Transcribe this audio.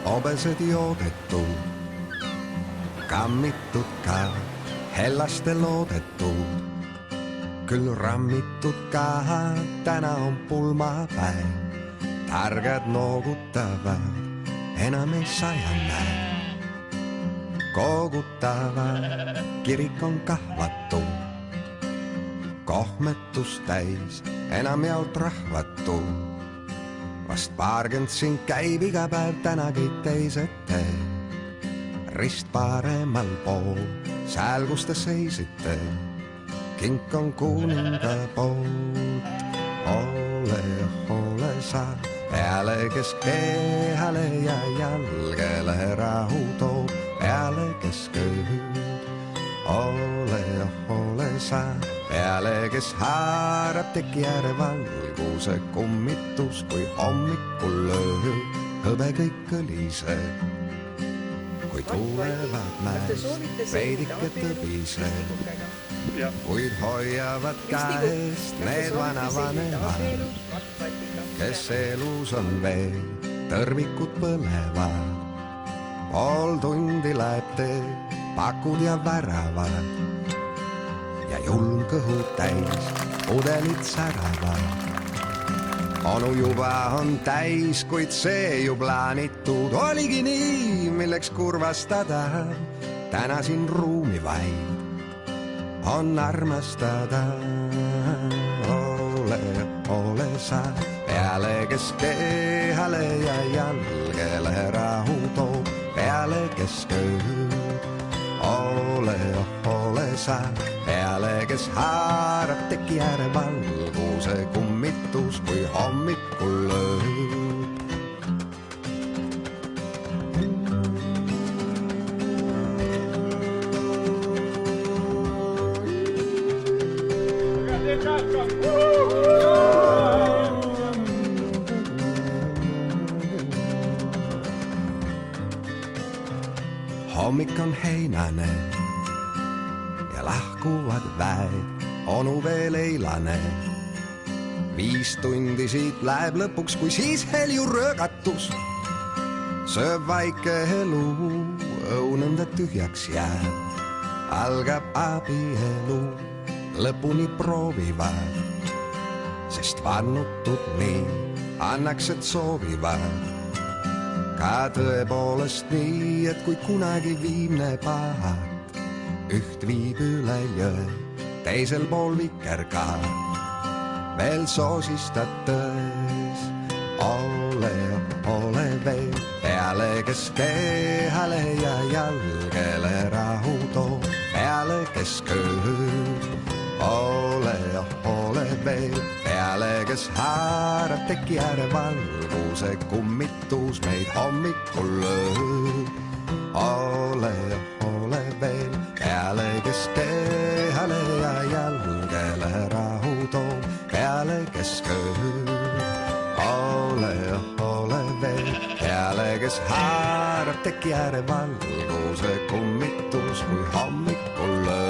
hobesed joodetud, kammitud ka hellaste loodetud. Küll rammitud ka, täna on pulmapäev, targad noogutavad, enam ei saja näe. Koogutavad, kirik on kahvatu, kohmetus täis, enam jaolt rahvatu. Vast paarkümmend siin käib iga päev, täna kõik teised teed. Rist paremal pool, sääl kus te seisite, kink on kuninga poolt. Ole sa peale, kes kehale ja jalgele rahu toob, peale kes kööd. Ole sa peale, kes haarab teki ääre valguse kummitus, kui hommikul lööb hõbe kõik kõliseb. Kui tulevad mäest veidike tõbised, kuid hoiavad käest need vanavanemad, kes elus on veel, tõrvikud põlevad. Pool tundi läheb tee, pakud ja väravad ja julm kõhu täis, pudelid säravad. Onu juba on täis, kuid see ju plaanitud oligi nii, milleks kurvastada. Täna siin ruumi vaid on armastada. Ole sa peale, kes kehale ja jalgele rahu toob, peale kes kööd. Ole sa peale, kes haarab teki ääre valguse kummitus, kui hommikul lööb. Hommik on heinane ja lahkuvad väed, onu veel eilane. 5 tundi siit läheb lõpuks, kui siis helju röögatus sööb vaike elu, õunõnda tühjaks jääb. Algab abielu, lõpuni proovivad, sest vannutud nii annaks, et soovivad. Ka tõepoolest nii, et kui kunagi viimne pahat üht viib üle jõe, teisel pool vikerka veel soosistad tões. Ole veel peale, kes kehale ja jalgele rahu toob, peale kes kööd. Ole veel peale, kes haarab teki ääre valguse kummitus, meid hommikul lööb. Ole veel peale, kes kehale ja jalgele rahu toob, peale kes kööd. Ole veel peale, kes haarab teki ääre valguse kummitus, kui hommikul lööb.